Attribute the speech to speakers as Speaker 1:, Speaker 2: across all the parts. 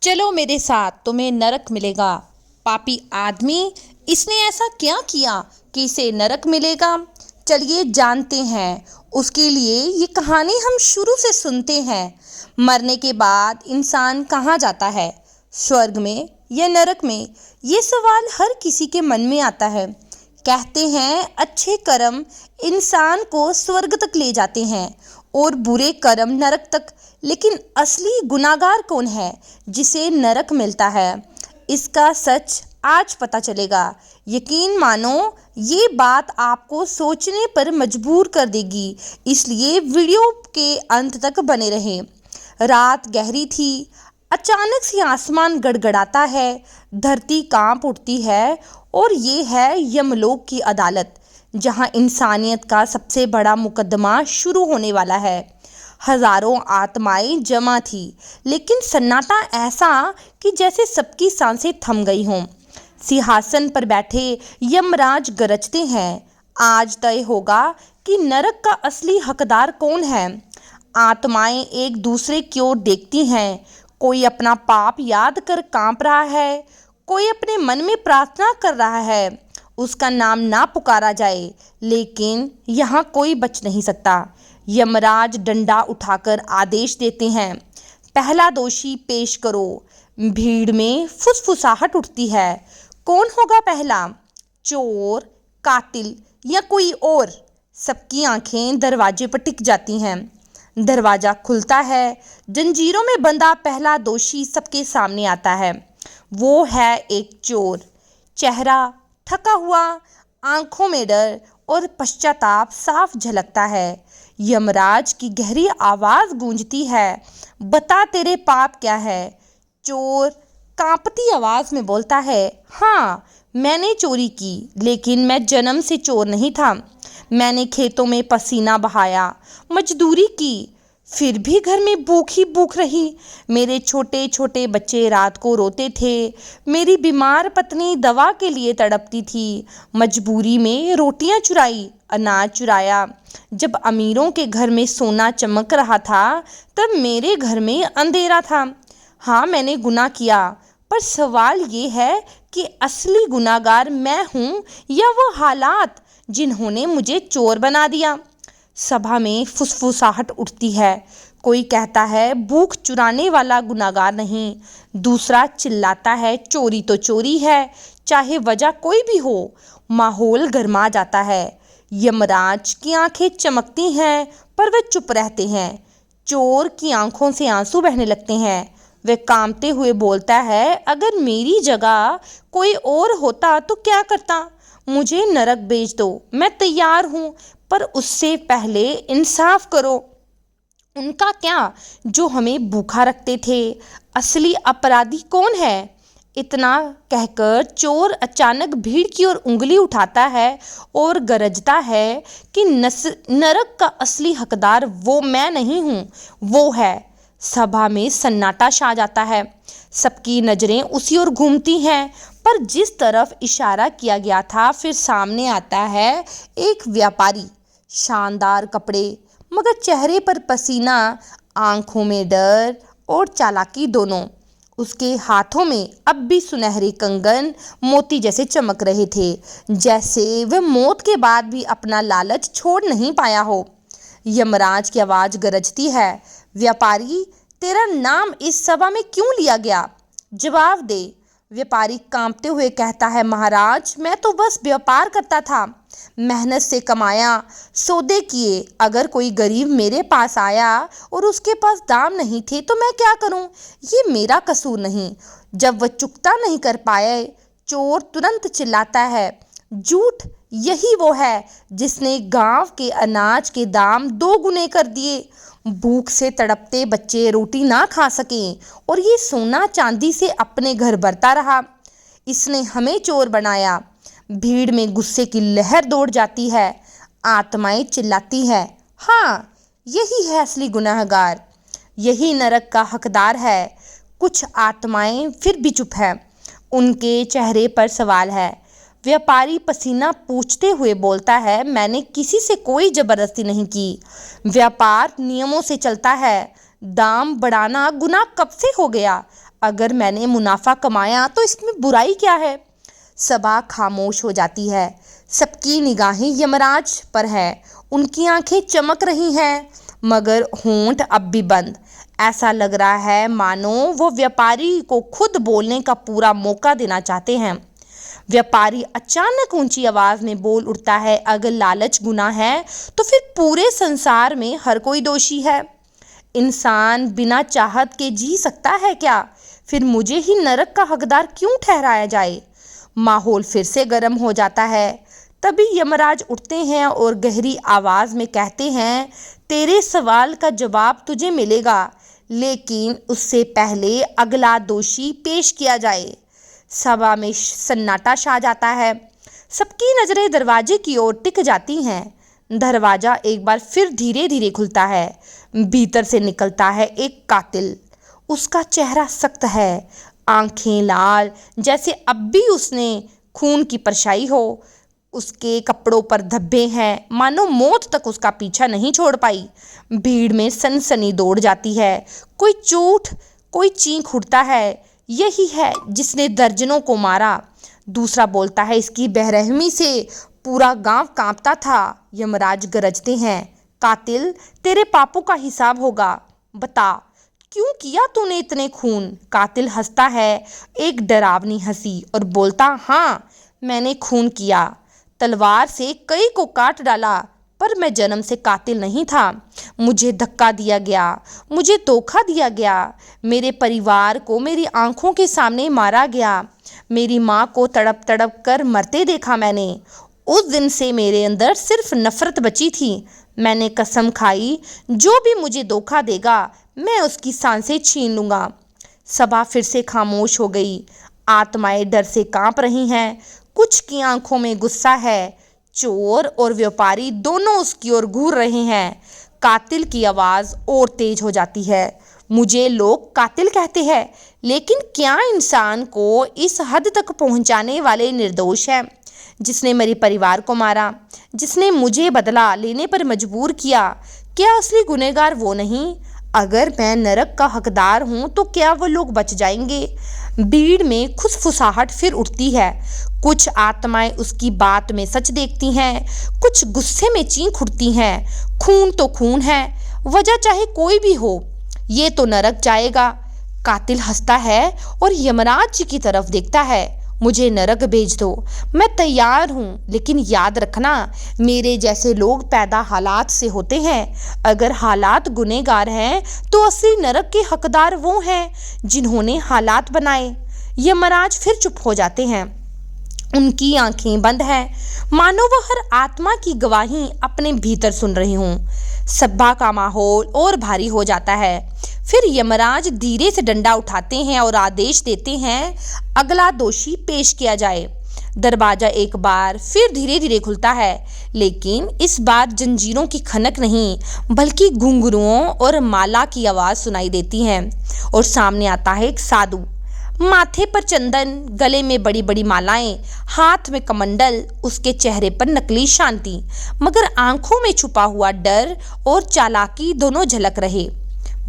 Speaker 1: चलो मेरे साथ, तुम्हें नरक मिलेगा। पापी आदमी, इसने ऐसा क्या किया कि इसे नरक मिलेगा? चलिए जानते हैं। उसके लिए ये कहानी हम शुरू से सुनते हैं। मरने के बाद इंसान कहाँ जाता है? स्वर्ग में या नरक में? ये सवाल हर किसी के मन में आता है। कहते हैं अच्छे कर्म इंसान को स्वर्ग तक ले जाते हैं और बुरे कर्म नरक तक। लेकिन असली गुनाहगार कौन है जिसे नरक मिलता है? इसका सच आज पता चलेगा। यकीन मानो, ये बात आपको सोचने पर मजबूर कर देगी, इसलिए वीडियो के अंत तक बने रहें। रात गहरी थी। अचानक से आसमान गड़गड़ाता है, धरती कांप उठती है और ये है यमलोक की अदालत, जहां इंसानियत का सबसे बड़ा मुकदमा शुरू होने वाला है। हजारों आत्माएं जमा थी, लेकिन सन्नाटा ऐसा कि जैसे सबकी सांसें थम गई हों। सिंहासन पर बैठे यमराज गरजते हैं। आज तय होगा कि नरक का असली हकदार कौन है। आत्माएं एक दूसरे की ओर देखती हैं। कोई अपना पाप याद कर कांप रहा है, कोई अपने मन में प्रार्थना कर रहा है उसका नाम ना पुकारा जाए। लेकिन यहाँ कोई बच नहीं सकता। यमराज डंडा उठाकर आदेश देते हैं, पहला दोषी पेश करो। भीड़ में फुसफुसाहट उठती है। कौन होगा पहला? चोर, कातिल या कोई और? सबकी आंखें दरवाजे पर टिक जाती हैं। दरवाजा खुलता है। जंजीरों में बंधा पहला दोषी सबके सामने आता है। वो है एक चोर। चेहरा थका हुआ, आंखों में डर और पश्चाताप साफ झलकता है। यमराज की गहरी आवाज गूंजती है, बता तेरे पाप क्या है? चोर कांपती आवाज में बोलता है, हाँ मैंने चोरी की, लेकिन मैं जन्म से चोर नहीं था। मैंने खेतों में पसीना बहाया, मजदूरी की, फिर भी घर में भूख ही भूख रही। मेरे छोटे छोटे बच्चे रात को रोते थे। मेरी बीमार पत्नी दवा के लिए तड़पती थी। मजबूरी में रोटियां चुराई, अनाज चुराया। जब अमीरों के घर में सोना चमक रहा था, तब मेरे घर में अंधेरा था। हाँ, मैंने गुनाह किया, पर सवाल ये है कि असली गुनाहगार मैं हूँ या वो हालात जिन्होंने मुझे चोर बना दिया। सभा में फुसफुसाहट उठती है। कोई कहता है भूख चुराने वाला गुनाहगार नहीं। दूसरा चिल्लाता है चोरी तो चोरी है, चाहे वजह कोई भी हो। माहौल गर्मा जाता है। यमराज की आंखें चमकती हैं, पर वे चुप रहते हैं। चोर की आंखों से आंसू बहने लगते हैं। वे कांपते हुए बोलता है, अगर मेरी जगह कोई और होता तो क्या करता? मुझे नरक भेज दो, मैं तैयार हूँ, पर उससे पहले इंसाफ करो। उनका क्या जो हमें भूखा रखते थे? असली अपराधी कौन है? इतना कहकर चोर अचानक भीड़ की ओर उंगली उठाता है और गरजता है कि नरक का असली हकदार वो मैं नहीं हूँ, वो है। सभा में सन्नाटा छा जाता है। सबकी नज़रें उसी ओर घूमती हैं, पर जिस तरफ इशारा किया गया था, फिर सामने आता है एक व्यापारी। शानदार कपड़े, मगर चेहरे पर पसीना, आंखों में डर और चालाकी दोनों। उसके हाथों में अब भी सुनहरे कंगन मोती जैसे चमक रहे थे, जैसे वह मौत के बाद भी अपना लालच छोड़ नहीं पाया हो। यमराज की आवाज़ गरजती है, व्यापारी, तेरा नाम इस सभा में क्यों लिया गया? जवाब दे। व्यापारी कांपते हुए कहता है, महाराज, मैं तो बस व्यापार करता था, मेहनत से कमाया, सौदे किए। अगर कोई गरीब मेरे पास आया और उसके पास दाम नहीं थे तो मैं क्या करूं? ये मेरा कसूर नहीं। जब वह चुकता नहीं कर पाए, चोर तुरंत चिल्लाता है, झूठ! यही वो है जिसने गांव के अनाज के दाम 2 गुने कर दिए। भूख से तड़पते बच्चे रोटी ना खा सकें और ये सोना चांदी से अपने घर भरता रहा। इसने हमें चोर बनाया। भीड़ में गुस्से की लहर दौड़ जाती है। आत्माएं चिल्लाती है, हाँ यही है असली गुनाहगार, यही नरक का हकदार है। कुछ आत्माएं फिर भी चुप है। उनके चेहरे पर सवाल है। व्यापारी पसीना पोंछते हुए बोलता है, मैंने किसी से कोई जबरदस्ती नहीं की। व्यापार नियमों से चलता है। दाम बढ़ाना गुनाह कब से हो गया? अगर मैंने मुनाफा कमाया तो इसमें बुराई क्या है? सभा खामोश हो जाती है। सबकी निगाहें यमराज पर है। उनकी आंखें चमक रही हैं, मगर होंठ अब भी बंद। ऐसा लग रहा है मानो वो व्यापारी को खुद बोलने का पूरा मौका देना चाहते हैं। व्यापारी अचानक ऊंची आवाज में बोल उठता है, अगर लालच गुनाह है तो फिर पूरे संसार में हर कोई दोषी है। इंसान बिना चाहत के जी सकता है क्या? फिर मुझे ही नरक का हकदार क्यों ठहराया जाए? माहौल फिर से गर्म हो जाता है। तभी यमराज उठते हैं और गहरी आवाज में कहते हैं, तेरे सवाल का जवाब तुझे मिलेगा, लेकिन उससे पहले अगला दोषी पेश किया जाए। सभा में सन्नाटा छा जाता है। सबकी नजरें दरवाजे की ओर टिक जाती हैं। दरवाजा एक बार फिर धीरे धीरे खुलता है। भीतर से निकलता है एक कातिल। उसका चेहरा सख्त है, आंखें लाल, जैसे अब भी उसने खून की परछाई हो। उसके कपड़ों पर धब्बे हैं, मानो मौत तक उसका पीछा नहीं छोड़ पाई। भीड़ में सनसनी दौड़ जाती है। कोई चूठ, कोई चीख उठता है, यही है जिसने दर्जनों को मारा। दूसरा बोलता है, इसकी बेरहमी से पूरा गांव कांपता था। यमराज गरजते हैं, कातिल, तेरे पापों का हिसाब होगा। बता, क्यों किया तूने इतने खून? कातिल हंसता है, एक डरावनी हंसी, और बोलता, हाँ, मैंने खून किया। तलवार से कई को काट डाला, पर मैं जन्म से कातिल नहीं था। मुझे धक्का दिया गया, मुझे धोखा दिया गया। मेरे परिवार को मेरी आंखों के सामने मारा गया। मेरी माँ को तड़प तड़प कर मरते देखा मैंने। उस दिन से मेरे अंदर सिर्फ नफरत बची थी। मैंने कसम खाई, जो भी मुझे धोखा देगा मैं उसकी सांसें छीन लूँगा। सभा फिर से खामोश हो गई। आत्माएं डर से कांप रही हैं। कुछ की आंखों में गुस्सा है। चोर और व्यापारी दोनों उसकी ओर घूर रहे हैं। कातिल की आवाज़ और तेज हो जाती है। मुझे लोग कातिल कहते हैं, लेकिन क्या इंसान को इस हद तक पहुंचाने वाले निर्दोष हैं? जिसने मेरे परिवार को मारा, जिसने मुझे बदला लेने पर मजबूर किया, क्या असली गुनहगार वो नहीं? अगर मैं नरक का हकदार हूँ तो क्या वो लोग बच जाएंगे? भीड़ में खुसफुसाहट फिर उठती है। कुछ आत्माएं उसकी बात में सच देखती हैं, कुछ गुस्से में चीख उठती हैं। खून तो खून है, वजह चाहे कोई भी हो, ये तो नरक जाएगा। कातिल हंसता है और यमराज जी की तरफ देखता है। मुझे नरक भेज दो, मैं तैयार हूँ, लेकिन याद रखना, मेरे जैसे लोग पैदा हालात से होते हैं। अगर हालात गुनहगार हैं तो असली नरक के हकदार वो हैं जिन्होंने हालात बनाए। यमराज फिर चुप हो जाते हैं। उनकी आंखें बंद हैं, मानो वह हर आत्मा की गवाही अपने भीतर सुन रही हूँ। सभा का माहौल और भारी हो जाता है। फिर यमराज धीरे से डंडा उठाते हैं और आदेश देते हैं, अगला दोषी पेश किया जाए। दरवाजा एक बार फिर धीरे धीरे खुलता है, लेकिन इस बार जंजीरों की खनक नहीं, बल्कि घुंघरुओं और माला की आवाज़ सुनाई देती है। और सामने आता है एक साधु। माथे पर चंदन, गले में बड़ी बड़ी मालाएं, हाथ में कमंडल, उसके चेहरे पर नकली शांति, मगर आंखों में छुपा हुआ डर और चालाकी दोनों झलक रहे।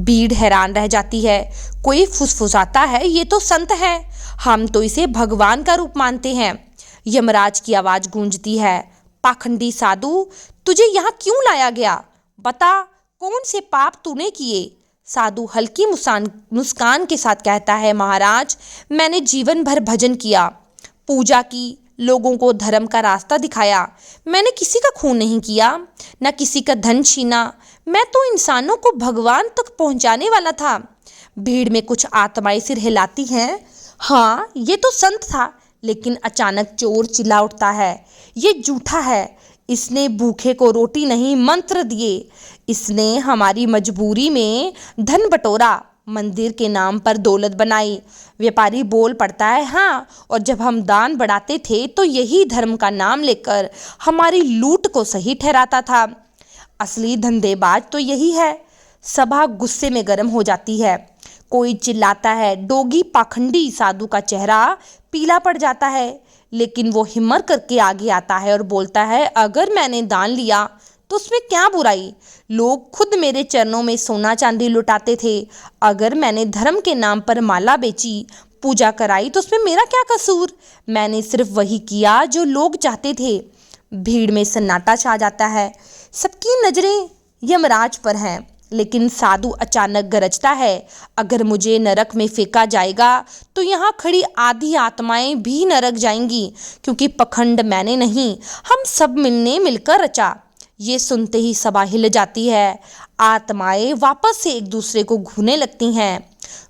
Speaker 1: भीड़ हैरान रह जाती है। कोई फुसफुसाता है, ये तो संत है, हम तो इसे भगवान का रूप मानते हैं। यमराज की आवाज गूंजती है, पाखंडी साधु, तुझे यहाँ क्यों लाया गया? बता, कौन से पाप तूने किए? साधु हल्की मुस्कान के साथ कहता है, महाराज, मैंने जीवन भर भजन किया, पूजा की, लोगों को धर्म का रास्ता दिखाया। मैंने किसी का खून नहीं किया, न किसी का धन छीना। मैं तो इंसानों को भगवान तक पहुंचाने वाला था। भीड़ में कुछ आत्माएं सिर हिलाती हैं। हाँ, ये तो संत था। लेकिन अचानक चोर चिल्ला उठता है, ये झूठा है। इसने भूखे को रोटी नहीं, मंत्र दिए। इसने हमारी मजबूरी में धन बटोरा, मंदिर के नाम पर दौलत बनाई। व्यापारी बोल पड़ता है, हाँ, और जब हम दान बढ़ाते थे तो यही धर्म का नाम लेकर हमारी लूट को सही ठहराता था। असली धंधेबाज तो यही है। सभा गुस्से में गर्म हो जाती है। कोई चिल्लाता है, डोगी पाखंडी। साधु का चेहरा पीला पड़ जाता है, लेकिन वो हिम्मत करके आगे आता है और बोलता है, अगर मैंने दान लिया तो उसमें क्या बुराई। लोग खुद मेरे चरणों में सोना चांदी लुटाते थे। अगर मैंने धर्म के नाम पर माला बेची, पूजा कराई, तो उसमें मेरा क्या कसूर। मैंने सिर्फ वही किया जो लोग चाहते थे। भीड़ में सन्नाटा छा जाता है। सबकी नजरें यमराज पर हैं, लेकिन साधु अचानक गरजता है, अगर मुझे नरक में फेंका जाएगा तो यहाँ खड़ी आधी आत्माएं भी नरक जाएंगी, क्योंकि पखंड मैंने नहीं, हम सब मिलने मिलकर रचा। ये सुनते ही सभा हिल जाती है। आत्माएं वापस से एक दूसरे को घूरने लगती हैं।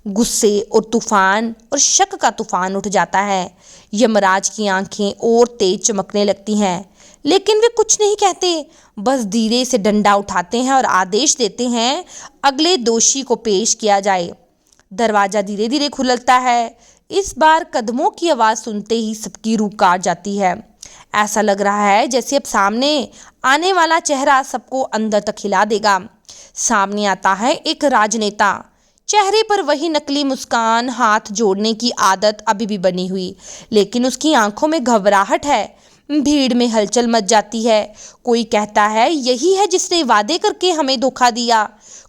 Speaker 1: गुस्से और तूफान और शक का तूफान उठ जाता है। यमराज की आंखें और तेज चमकने लगती हैं, लेकिन वे कुछ नहीं कहते, बस धीरे से डंडा उठाते हैं और आदेश देते हैं, अगले दोषी को पेश किया जाए। दरवाजा धीरे धीरे खुलता है। इस बार कदमों की आवाज़ सुनते ही सबकी रूह काट जाती है। ऐसा लग रहा है जैसे अब सामने आने वाला चेहरा सबको अंदर तक हिला देगा। सामने आता है एक राजनेता, चेहरे पर वही नकली मुस्कान, हाथ जोड़ने की आदत अभी भी बनी हुई, लेकिन उसकी आंखों में घबराहट है। भीड़ में हलचल मच जाती है। कोई कहता है, यही है जिसने वादे करके हमें धोखा दिया।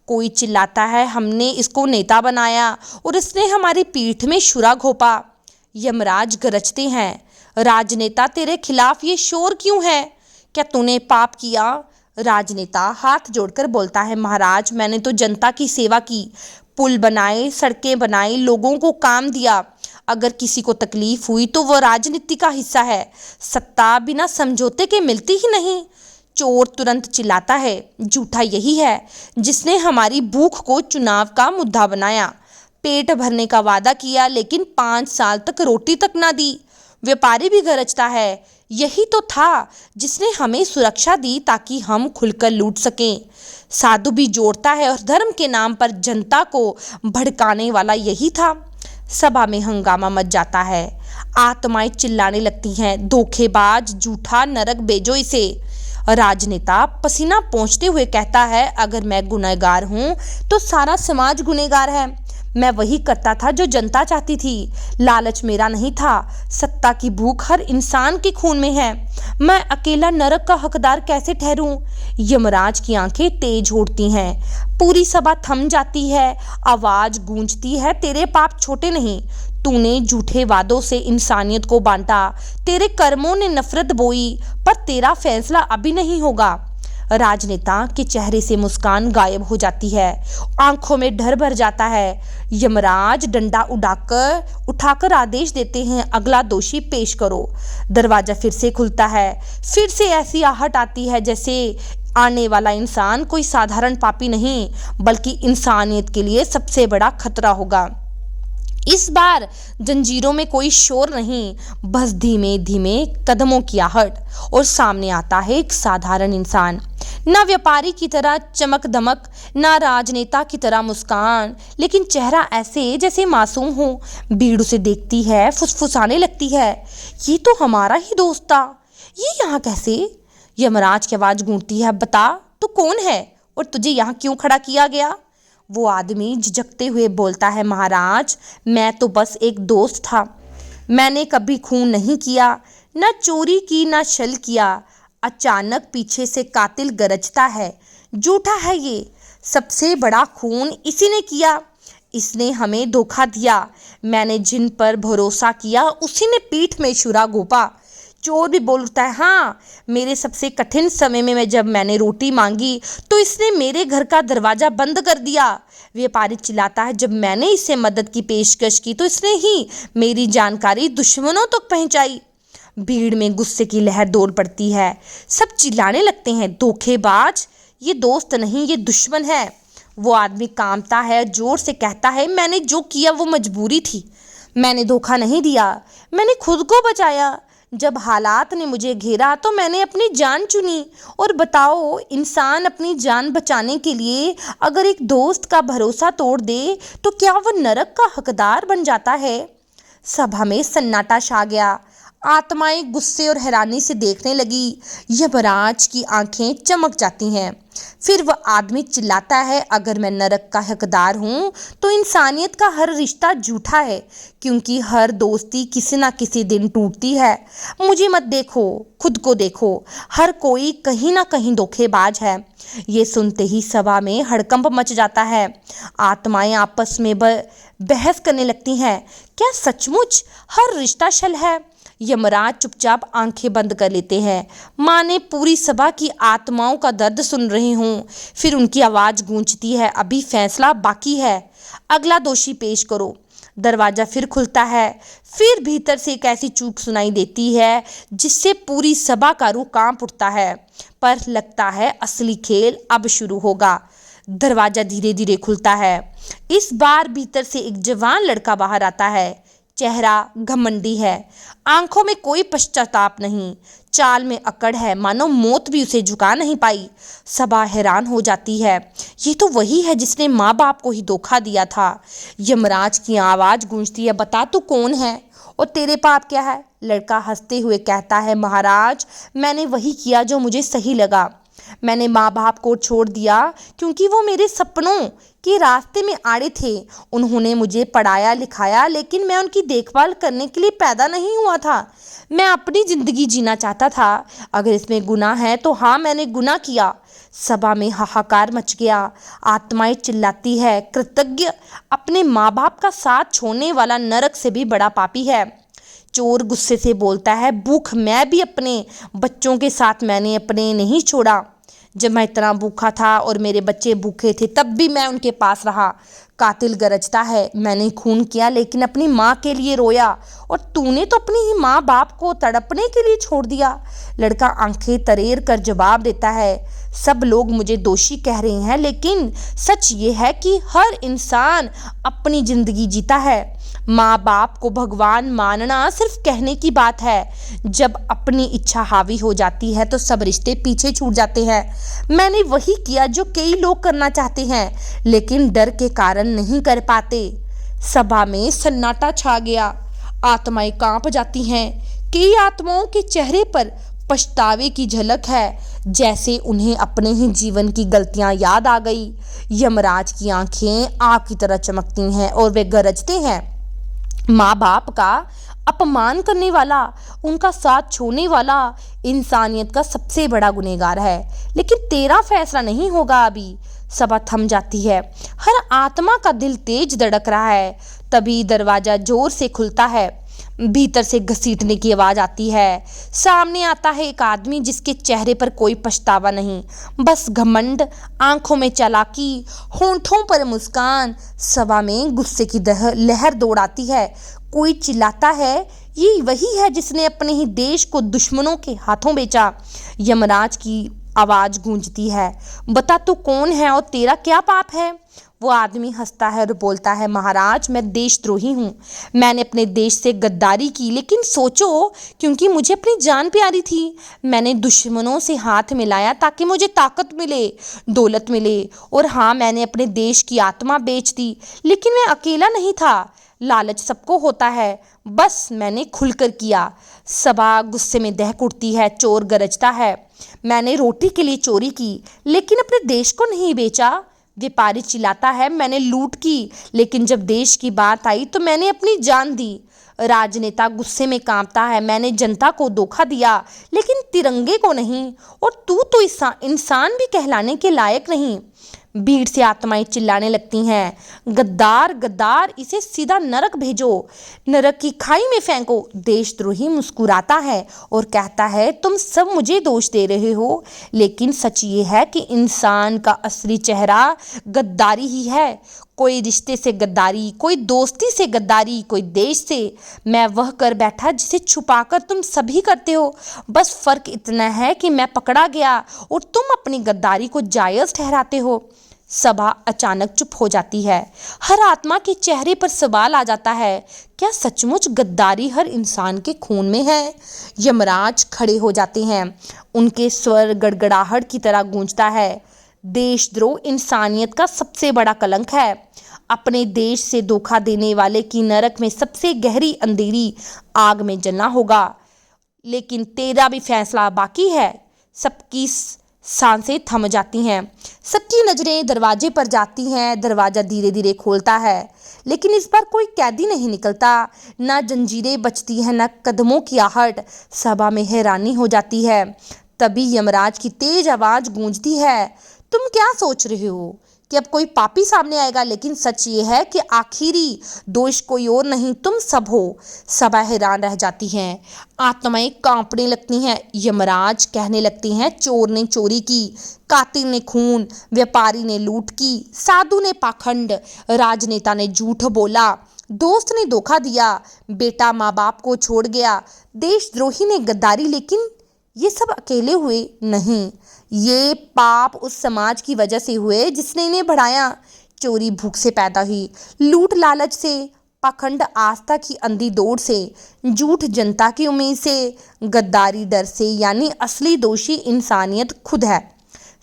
Speaker 1: कोई चिल्लाता है, हमने इसको नेता बनाया और इसने हमारी पीठ में छुरा घोंपा। यमराज गरजते हैं, राजनेता तेरे खिलाफ ये शोर क्यों है? क्या तूने पाप किया? राजनेता हाथ जोड़कर बोलता है, महाराज मैंने तो जनता की सेवा की, पुल बनाए, सड़कें बनाई, लोगों को काम दिया। अगर किसी को तकलीफ हुई तो वह राजनीति का हिस्सा है। सत्ता बिना समझौते के मिलती ही नहीं। चोर तुरंत चिल्लाता है, झूठा यही है जिसने हमारी भूख को चुनाव का मुद्दा बनाया। पेट भरने का वादा किया, लेकिन 5 साल तक रोटी तक ना दी। व्यापारी भी गरजता है, यही तो था जिसने हमें सुरक्षा दी ताकि हम खुलकर लूट सकें। साधु भी जोड़ता है, और धर्म के नाम पर जनता को भड़काने वाला यही था। सभा में हंगामा मच जाता है। आत्माएं चिल्लाने लगती हैं, धोखेबाज, झूठा, नरक भेजो इसे। राजनेता पसीना पोंछते हुए कहता है, अगर मैं गुनहगार हूँ तो सारा समाज गुनहगार है। मैं वही करता था जो जनता चाहती थी। लालच मेरा नहीं था, सत्ता की भूख हर इंसान के खून में है। मैं अकेला नरक का हकदार कैसे ठहरूं? यमराज की आंखें तेज होती हैं। पूरी सभा थम जाती है। आवाज गूंजती है, तेरे पाप छोटे नहीं। तूने झूठे वादों से इंसानियत को बांटा, तेरे कर्मों ने नफरत बोई, पर तेरा फैसला अभी नहीं होगा। राजनेता के चेहरे से मुस्कान गायब हो जाती है, आंखों में डर भर जाता है। यमराज डंडा उठाकर आदेश देते हैं, अगला दोषी पेश करो। दरवाजा फिर से खुलता है। फिर से ऐसी आहट आती है जैसे आने वाला इंसान कोई साधारण पापी नहीं, बल्कि इंसानियत के लिए सबसे बड़ा खतरा होगा। इस बार जंजीरों में कोई शोर नहीं, बस धीमे धीमे कदमों की आहट, और सामने आता है एक साधारण इंसान। ना व्यापारी की तरह चमक दमक, ना राजनेता की तरह मुस्कान, लेकिन चेहरा ऐसे जैसे मासूम हो। भीड़ उसे देखती है, फुसफुसाने लगती है, ये तो हमारा ही दोस्त था, ये यहाँ कैसे? यमराज की आवाज गूंजती है, बता तू कौन है और तुझे यहाँ क्यों खड़ा किया गया? वो आदमी झिझकते हुए बोलता है, महाराज मैं तो बस एक दोस्त था। मैंने कभी खून नहीं किया, न चोरी की, न छल किया। अचानक पीछे से कातिल गरजता है, झूठा है ये, सबसे बड़ा खून इसी ने किया। इसने हमें धोखा दिया। मैंने जिन पर भरोसा किया उसी ने पीठ में छुरा घोंपा। चोर भी बोल उठता है, हाँ मेरे सबसे कठिन समय में जब मैंने रोटी मांगी तो इसने मेरे घर का दरवाजा बंद कर दिया। व्यापारी चिल्लाता है, जब मैंने इसे मदद की पेशकश की तो इसने ही मेरी जानकारी दुश्मनों तक पहुंचाई। भीड़ में गुस्से की लहर दौड़ पड़ती है। सब चिल्लाने लगते हैं, धोखेबाज, ये दोस्त नहीं ये दुश्मन है। वो आदमी कांपता है, जोर से कहता है, मैंने जो किया वो मजबूरी थी। मैंने धोखा नहीं दिया, मैंने खुद को बचाया। जब हालात ने मुझे घेरा तो मैंने अपनी जान चुनी। और बताओ, इंसान अपनी जान बचाने के लिए अगर एक दोस्त का भरोसा तोड़ दे तो क्या वह नरक का हकदार बन जाता है? सभा में सन्नाटा छा गया। आत्माएं गुस्से और हैरानी से देखने लगी। यमराज की आंखें चमक जाती हैं। फिर वह आदमी चिल्लाता है, अगर मैं नरक का हकदार हूँ तो इंसानियत का हर रिश्ता झूठा है, क्योंकि हर दोस्ती किसी ना किसी दिन टूटती है। मुझे मत देखो, खुद को देखो, हर कोई कहीं ना कहीं धोखेबाज है। ये सुनते ही सभा में हड़कंप मच जाता है। आत्माएं आपस में बहस करने लगती हैं। क्या सचमुच हर रिश्ता छल है? यमराज चुपचाप आंखें बंद कर लेते हैं, माने पूरी सभा की आत्माओं का दर्द सुन रही हूँ। फिर उनकी आवाज गूंजती है, अभी फैसला बाकी है, अगला दोषी पेश करो। दरवाजा फिर खुलता है। फिर भीतर से एक ऐसी चूक सुनाई देती है जिससे पूरी सभा का रूह कांप उठता है। पर लगता है असली खेल अब शुरू होगा। दरवाजा धीरे धीरे खुलता है। इस बार भीतर से एक जवान लड़का बाहर आता है। चेहरा घमंडी है, आंखों में कोई पश्चाताप नहीं, चाल में अकड़ है, मानो मौत भी उसे झुका नहीं पाई। सभा हैरान हो जाती है। ये तो वही है जिसने माँ बाप को ही धोखा दिया था। यमराज की आवाज गूंजती है, बता तू कौन है और तेरे पाप क्या है? लड़का हंसते हुए कहता है, महाराज, मैंने वही किया जो मुझे सही लगा। मैंने माँ बाप को छोड़ दिया क्योंकि वो मेरे सपनों के रास्ते में आड़े थे। उन्होंने मुझे पढ़ाया लिखाया, लेकिन मैं उनकी देखभाल करने के लिए पैदा नहीं हुआ था। मैं अपनी ज़िंदगी जीना चाहता था। अगर इसमें गुनाह है तो हाँ, मैंने गुनाह किया। सभा में हाहाकार मच गया। आत्माएं चिल्लाती है, कृतज्ञ अपने माँ बाप का साथ छोड़ने वाला नरक से भी बड़ा पापी है। चोर गुस्से से बोलता है, भूख मैं भी अपने बच्चों के साथ मैंने अपने नहीं छोड़ा। जब मैं इतना भूखा था और मेरे बच्चे भूखे थे तब भी मैं उनके पास रहा। कातिल गरजता है, मैंने खून किया लेकिन अपनी माँ के लिए रोया, और तूने तो अपनी ही माँ बाप को तड़पने के लिए छोड़ दिया। लड़का आंखें तरेर कर जवाब देता है, सब लोग मुझे दोषी कह रहे हैं, लेकिन सच ये है कि हर इंसान अपनी जिंदगी जीता है। माँ बाप को भगवान मानना सिर्फ कहने की बात है। जब अपनी इच्छा हावी हो जाती है तो सब रिश्ते पीछे छूट जाते हैं। मैंने वही किया जो कई लोग करना चाहते हैं, लेकिन डर के कारण नहीं कर पाते। सभा में सन्नाटा छा गया। आत्माएं कांप जाती हैं। कई आत्माओं के चेहरे पर पछतावे की झलक है, जैसे उन्हें अपने ही जीवन की गलतियां याद आ गई। यमराज की आंखें आग की तरह चमकती हैं और वे गरजते हैं, माँ बाप का अपमान करने वाला, उनका साथ छोड़ने वाला इंसानियत का सबसे बड़ा गुनहगार है। लेकिन तेरा फैसला नहीं होगा अभी। सभा थम जाती है। हर आत्मा का दिल तेज धड़क रहा है। तभी दरवाजा जोर से खुलता है। भीतर से घसीटने की आवाज आती है। सामने आता है एक आदमी जिसके चेहरे पर कोई पछतावा नहीं, बस घमंड, आंखों में चालाकी, होंठों पर मुस्कान। सभा में गुस्से की लहर दौड़ाती है। कोई चिल्लाता है, ये वही है जिसने अपने ही देश को दुश्मनों के हाथों बेचा। यमराज की आवाज गूंजती है, बता तू कौन है और तेरा क्या पाप है? वो आदमी हंसता है और बोलता है, महाराज, मैं देशद्रोही हूँ। मैंने अपने देश से गद्दारी की, लेकिन सोचो, क्योंकि मुझे अपनी जान प्यारी थी। मैंने दुश्मनों से हाथ मिलाया ताकि मुझे ताकत मिले, दौलत मिले, और हाँ, मैंने अपने देश की आत्मा बेच दी, लेकिन मैं अकेला नहीं था। लालच सबको होता है, बस मैंने खुलकर किया। सभा गुस्से में दहक उठती है। चोर गरजता है, मैंने रोटी के लिए चोरी की, लेकिन अपने देश को नहीं बेचा। व्यापारी चिल्लाता है, मैंने लूट की, लेकिन जब देश की बात आई तो मैंने अपनी जान दी। राजनेता गुस्से में कांपता है, मैंने जनता को धोखा दिया, लेकिन तिरंगे को नहीं, और तू तो इंसान भी कहलाने के लायक नहीं। भीड़ से आत्माएं चिल्लाने लगती हैं, गद्दार गद्दार, इसे सीधा नरक भेजो, नरक की खाई में फेंको। देशद्रोही मुस्कुराता है और कहता है, तुम सब मुझे दोष दे रहे हो, लेकिन सच ये है कि इंसान का असली चेहरा गद्दारी ही है। कोई रिश्ते से गद्दारी, कोई दोस्ती से गद्दारी, कोई देश से। मैं वह कर बैठा जिसे छुपाकर तुम सभी करते हो। बस फर्क इतना है कि मैं पकड़ा गया और तुम अपनी गद्दारी को जायज़ ठहराते हो। सभा अचानक चुप हो जाती है। हर आत्मा के चेहरे पर सवाल आ जाता है, क्या सचमुच गद्दारी हर इंसान के खून में है? यमराज खड़े हो जाते हैं। उनके स्वर गड़गड़ाहट की तरह गूंजता है। देशद्रोह इंसानियत का सबसे बड़ा कलंक है। अपने देश से धोखा देने वाले की नरक में सबसे गहरी अंधेरी आग में जलना होगा। लेकिन तेरा भी फैसला बाकी है। सबकी सांसें थम जाती हैं। सबकी नजरें दरवाजे पर जाती हैं। दरवाजा धीरे धीरे खोलता है, लेकिन इस बार कोई कैदी नहीं निकलता। ना जंजीरें बजती हैं, ना कदमों की आहट। सभा में हैरानी हो जाती है। तभी यमराज की तेज आवाज गूंजती है, तुम क्या सोच रहे हो कि अब कोई पापी सामने आएगा? लेकिन सच ये है कि आखिरी दोष कोई और नहीं, तुम सब हो। सभा हैरान रह जाती हैं, आत्माएं कांपने लगती हैं। यमराज कहने लगते हैं, चोर ने चोरी की, कातिल ने खून, व्यापारी ने लूट की, साधु ने पाखंड, राजनेता ने झूठ बोला, दोस्त ने धोखा दिया, बेटा माँ बाप को छोड़ गया, देशद्रोही ने गद्दारी। लेकिन ये सब अकेले हुए नहीं, ये पाप उस समाज की वजह से हुए जिसने इन्हें बढ़ाया। चोरी भूख से पैदा हुई, लूट लालच से, पाखंड आस्था की अंधी दौड़ से, झूठ जनता की उम्मीद से, गद्दारी डर से। यानी असली दोषी इंसानियत खुद है।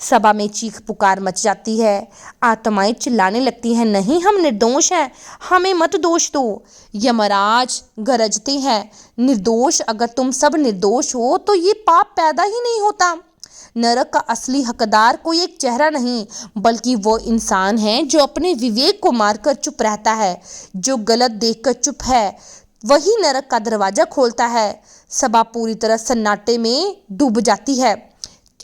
Speaker 1: सभा में चीख पुकार मच जाती है। आत्माएं चिल्लाने लगती हैं, नहीं हम निर्दोष हैं, हमें मत दोष दो। यमराज गरजते हैं, निर्दोष? अगर तुम सब निर्दोष हो तो ये पाप पैदा ही नहीं होता। नरक का असली हकदार कोई एक चेहरा नहीं, बल्कि वो इंसान है जो अपने विवेक को मारकर चुप रहता है, जो गलत देखकर चुप है, वही नरक का दरवाजा खोलता है। सभा पूरी तरह सन्नाटे में डूब जाती है।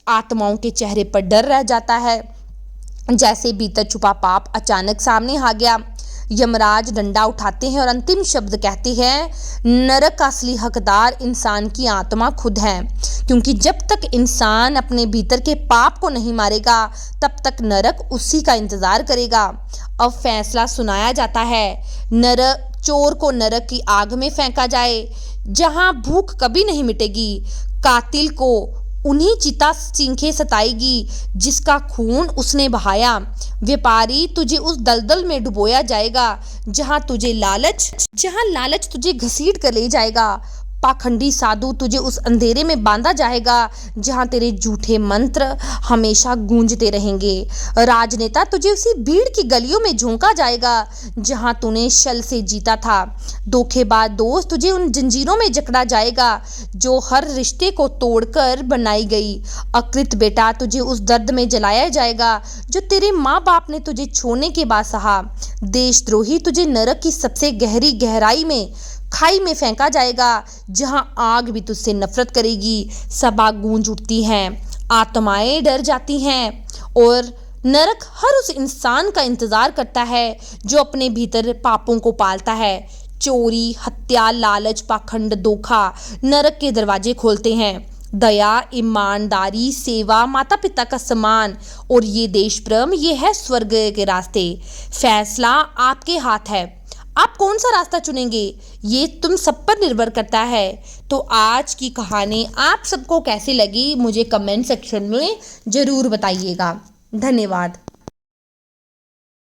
Speaker 1: आत्माओं के चेहरे पर डर रह जाता है, जैसे भीतर छुपा पाप अचानक सामने आ गया। यमराज डंडा उठाते हैं और अंतिम शब्द कहते हैं, नरक का असली हकदार इंसान की आत्मा खुद है, क्योंकि जब तक इंसान अपने भीतर के पाप को नहीं मारेगा तब तक नरक उसी का इंतजार करेगा। अब फैसला सुनाया जाता है, नरक चोर को नरक की आग में फेंका जाए, जहां भूख कभी नहीं मिटेगी। कातिल को उन्हीं चिता चीखें सताएगी जिसका खून उसने बहाया। व्यापारी, तुझे उस दलदल में डुबोया जाएगा जहां लालच तुझे घसीट कर ले जाएगा। पाखंडी साधु, तुझे उस अंधेरे में बांधा जाएगा जहां तेरे झूठे मंत्र हमेशा गूंजते रहेंगे। राजनेता, तुझे उसी भीड़ की गलियों में झोंका जाएगा जहां तूने छल से जीता था। धोखेबाज दोस्त, तुझे उन जंजीरों में जकड़ा जाएगा जो हर रिश्ते को तोड़कर बनाई गई। अकृत बेटा, तुझे उस दर्द में जलाया जाएगा जो तेरे माँ बाप ने तुझे छोड़ने के बाद सहा। देशद्रोही, तुझे नरक की सबसे गहरी गहराई में, खाई में फेंका जाएगा जहां आग भी तुझसे नफरत करेगी। सभा गूंज उठती है, आत्माएं डर जाती हैं और नरक हर उस इंसान का इंतजार करता है जो अपने भीतर पापों को पालता है। चोरी, हत्या, लालच, पाखंड, धोखा नरक के दरवाजे खोलते हैं। दया, ईमानदारी, सेवा, माता पिता का सम्मान और ये देश प्रेम, ये है स्वर्ग के रास्ते। फैसला आपके हाथ है, आप कौन सा रास्ता चुनेंगे ये तुम सब पर निर्भर करता है। तो आज की कहानी आप सबको कैसी लगी मुझे कमेंट सेक्शन में ज़रूर बताइएगा। धन्यवाद।